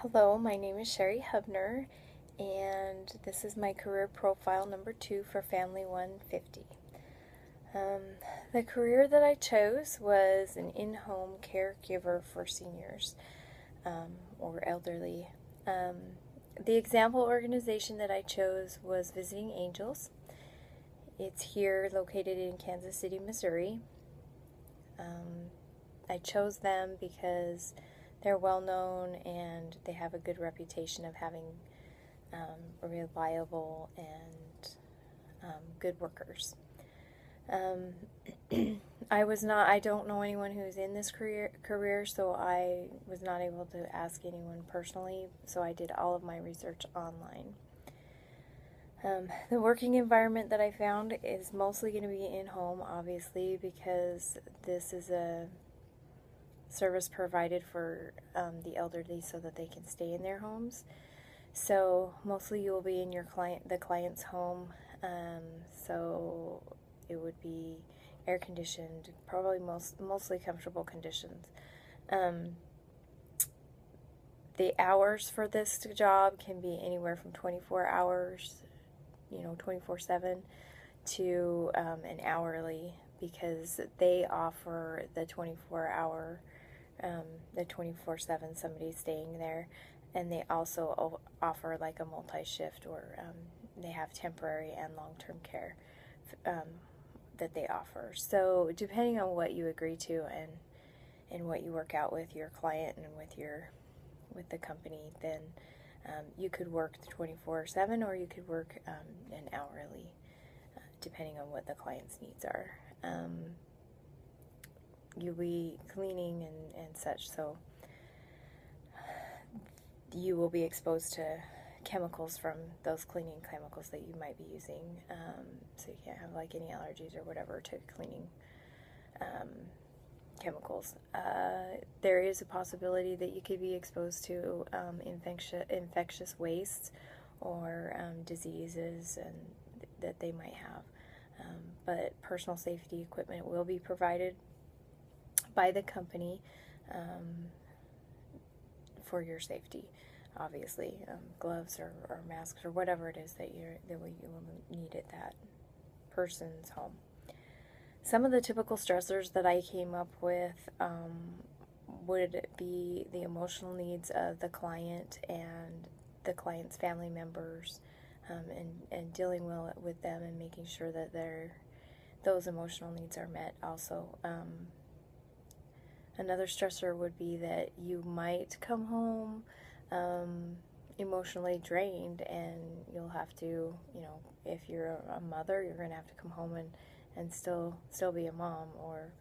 Hello, my name is Sherry Hubner, and this is my career profile number 2 for Family 150. Um, the career that I chose was an in-home caregiver for seniors or elderly. Um, the example organization that I chose was Visiting Angels. It's here located in Kansas City, Missouri. I chose them because they're well known and they have a good reputation of having reliable and good workers. I don't know anyone who's in this career, so I was not able to ask anyone personally, so I did all of my research online. The working environment that I found is mostly going to be in-home, obviously, because this is a service provided for the elderly so that they can stay in their homes. So mostly you will be in the client's home. So it would be air conditioned, probably mostly comfortable conditions. The hours for this job can be anywhere from 24 hours, 24/7, to an hourly, because they offer the 24-hour, the 24/7 somebody staying there, and they also offer like a multi-shift, or they have temporary and long-term care that they offer. So depending on what you agree to and what you work out with your client and with the company, then you could work the 24/7, or you could work an hourly, depending on what the client's needs are. You'll be cleaning and such, so you will be exposed to chemicals from those cleaning chemicals that you might be using, so you can't have like any allergies or whatever to cleaning chemicals. There is a possibility that you could be exposed to infectious wastes or diseases that they might have. But personal safety equipment will be provided by the company for your safety. Obviously, gloves or masks or whatever it is that you will need at that person's home. Some of the typical stressors that I came up with would be the emotional needs of the client and the client's family members, and dealing well with them and making sure that those emotional needs are met also. Another stressor would be that you might come home emotionally drained, and you'll have to, if you're a mother, you're going to have to come home and still be a mom, or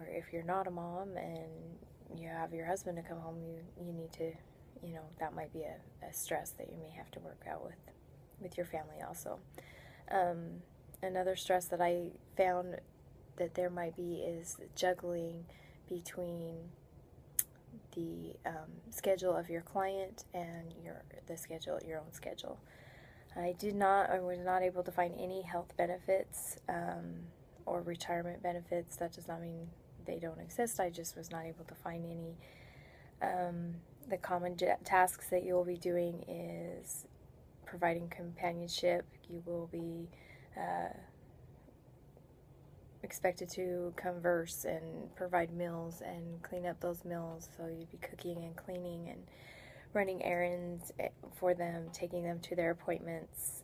if you're not a mom and you have your husband to come home, you need to, that might be a stress that you may have to work out with your family also. Another stress that I found that there might be is juggling between the schedule of your client and your own schedule. I was not able to find any health benefits or retirement benefits. That does not mean they don't exist. I just was not able to find any. The common tasks that you will be doing is providing companionship. You will be expected to converse and provide meals and clean up those meals. So you'd be cooking and cleaning and running errands for them, taking them to their appointments,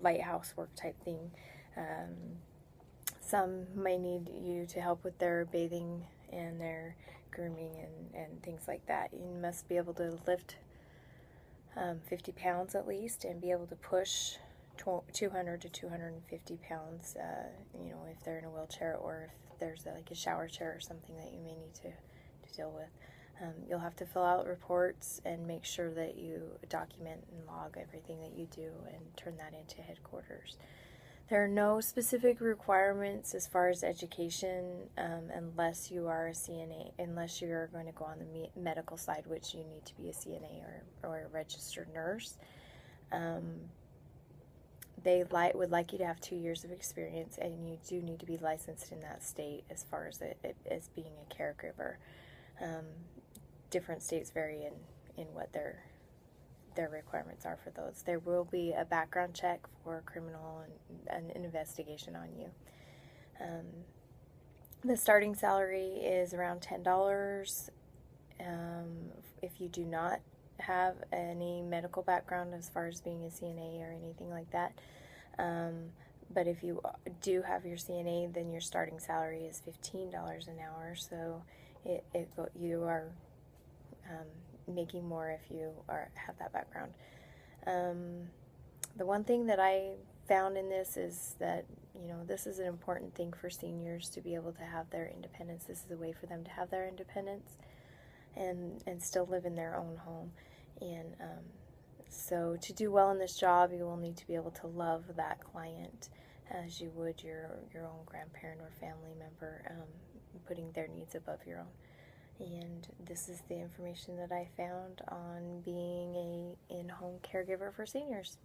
light housework type thing. Some may need you to help with their bathing and their grooming and things like that. You must be able to lift 50 pounds at least, and be able to push 200 to 250 pounds, if they're in a wheelchair, or if there's like a shower chair or something that you may need to deal with. You'll have to fill out reports and make sure that you document and log everything that you do and turn that into headquarters. There are no specific requirements as far as education, unless you are a CNA, unless you're going to go on the medical side, which you need to be a CNA or a registered nurse. They would like you to have 2 years of experience, and you do need to be licensed in that state as far as being a caregiver. different states vary in what their requirements are for those. There will be a background check for criminal and an investigation on you. The starting salary is around $10. If you do not have any medical background as far as being a CNA or anything like that, but if you do have your CNA, then your starting salary is $15 an hour. So you are making more if you have that background. The one thing that I found in this is that, this is an important thing for seniors to be able to have their independence. This is a way for them to have their independence and still live in their own home. And so to do well in this job, you will need to be able to love that client as you would your own grandparent or family member, putting their needs above your own. And this is the information that I found on being a in-home caregiver for seniors.